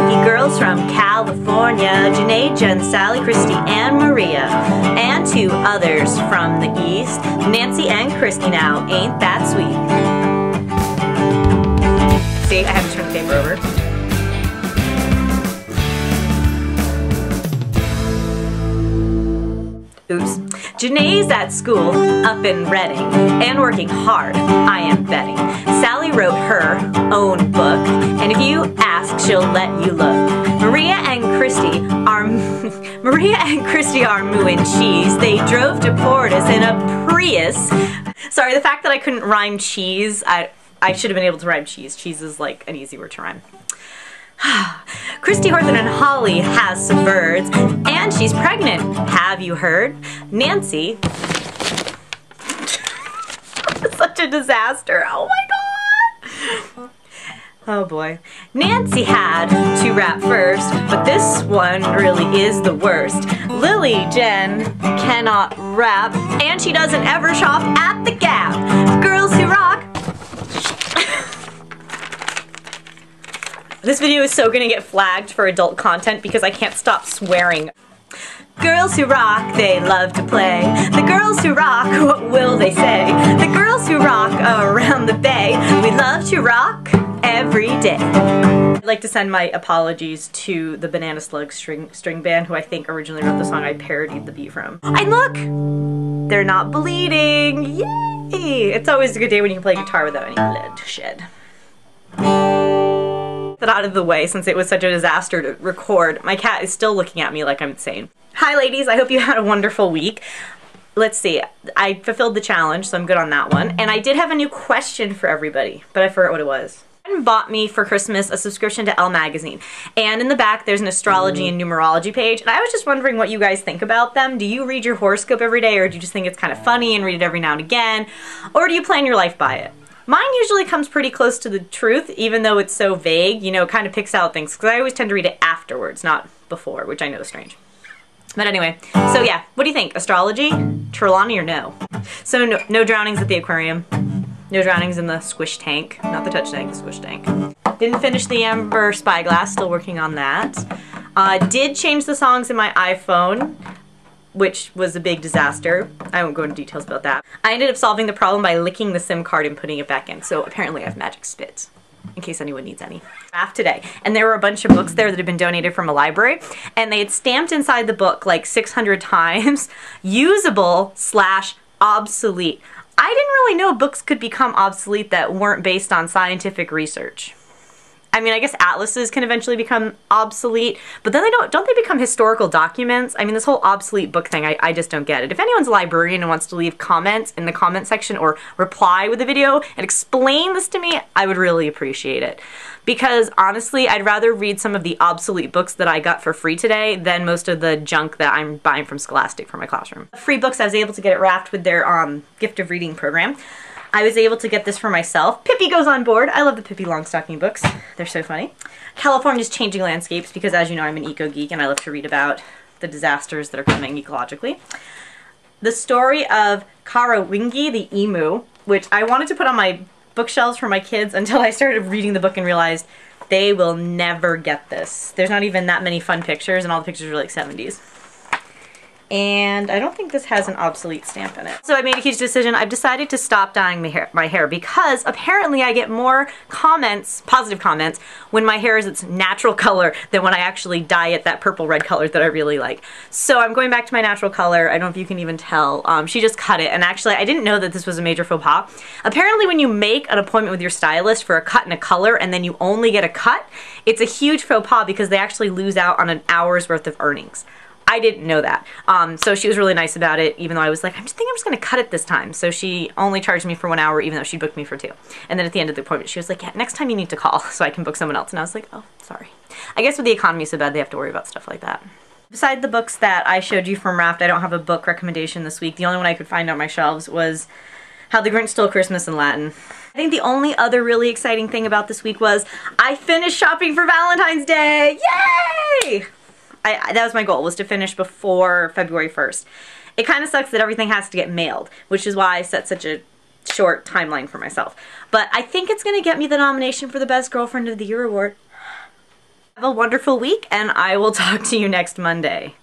funky girls from California, Janae, Jen, Sally, Christy, and Maria. And 2 others from the East, Nancy and Christy now. Ain't that sweet? See, I have to turn the paper over. Oops. Janae's at school, up in Reading, and working hard, I am betting. Sally wrote her own book, and if you ask, she'll let you look. Maria and Christy are mooing cheese. They drove to Portis in a Prius. Sorry, the fact that I couldn't rhyme cheese, I should have been able to rhyme cheese. Cheese is like an easy word to rhyme. Christy Horton and Holly has some birds, and she's pregnant. Have you heard? Nancy, such a disaster. Oh my god. Oh boy. Nancy had to rap first, but this one really is the worst. Lily Jen cannot rap, and she doesn't ever shop at the Gap. Girls who rock. This video is so gonna get flagged for adult content because I can't stop swearing. Girls who rock, they love to play. The girls who rock, what will they say? The girls who rock around the bay, we love to rock every day. I'd like to send my apologies to the Banana Slug string band, who I think originally wrote the song I parodied the beat from. And look! They're not bleeding! Yay! It's always a good day when you can play guitar without any blood shed. That out of the way since it was such a disaster to record. My cat is still looking at me like I'm insane. Hi ladies, I hope you had a wonderful week. Let's see, I fulfilled the challenge, so I'm good on that one. And I did have a new question for everybody, but I forgot what it was. Someone bought me for Christmas a subscription to Elle magazine, and in the back there's an astrology and numerology page, and I was just wondering what you guys think about them. Do you read your horoscope every day, or do you just think it's kind of funny and read it every now and again, or do you plan your life by it? Mine usually comes pretty close to the truth, even though it's so vague, you know, it kind of picks out things, because I always tend to read it afterwards, not before, which I know is strange. But anyway, so yeah, what do you think? Astrology? Trelawney or no? So no drownings at the aquarium. No drownings in the squish tank. Not the touch tank, the squish tank. Didn't finish the Amber Spyglass, still working on that. Did change the songs in my iPhone, which was a big disaster. I won't go into details about that. I ended up solving the problem by licking the SIM card and putting it back in, so apparently I have magic spit, in case anyone needs any. Today, and there were a bunch of books there that had been donated from a library, and they had stamped inside the book like 600 times, usable / obsolete. I didn't really know books could become obsolete that weren't based on scientific research. I mean, I guess atlases can eventually become obsolete, but then don't they become historical documents? I mean, this whole obsolete book thing, I just don't get it. If anyone's a librarian and wants to leave comments in the comment section or reply with a video and explain this to me, I would really appreciate it. Because honestly, I'd rather read some of the obsolete books that I got for free today than most of the junk that I'm buying from Scholastic for my classroom. Free books, I was able to get it wrapped with their gift of reading program. I was able to get this for myself. Pippi goes on board. I love the Pippi Longstocking books. They're so funny. California's Changing Landscapes, because as you know, I'm an eco-geek and I love to read about the disasters that are coming ecologically. The story of Karawingi the emu, which I wanted to put on my bookshelves for my kids until I started reading the book and realized they will never get this. There's not even that many fun pictures, and all the pictures are like 70s. And I don't think this has an obsolete stamp in it. So I made a huge decision. I've decided to stop dyeing my hair because apparently I get more comments, positive comments, when my hair is its natural color than when I actually dye it that purple red color that I really like. So I'm going back to my natural color. I don't know if you can even tell. She just cut it, and actually I didn't know that this was a major faux pas. Apparently when you make an appointment with your stylist for a cut and a color and then you only get a cut, it's a huge faux pas because they actually lose out on an hour's worth of earnings. I didn't know that. So she was really nice about it, even though I was like, I think I'm just going to cut it this time. So she only charged me for 1 hour, even though she booked me for 2. And then at the end of the appointment, she was like, yeah, next time you need to call so I can book someone else. And I was like, oh, sorry. I guess with the economy so bad, they have to worry about stuff like that. Beside the books that I showed you from Raft, I don't have a book recommendation this week. The only one I could find on my shelves was How the Grinch Stole Christmas in Latin. I think the only other really exciting thing about this week was I finished shopping for Valentine's Day! Yay! That was my goal, was to finish before February 1st. It kind of sucks that everything has to get mailed, which is why I set such a short timeline for myself. But I think it's going to get me the nomination for the Best Girlfriend of the Year award. Have a wonderful week, and I will talk to you next Monday.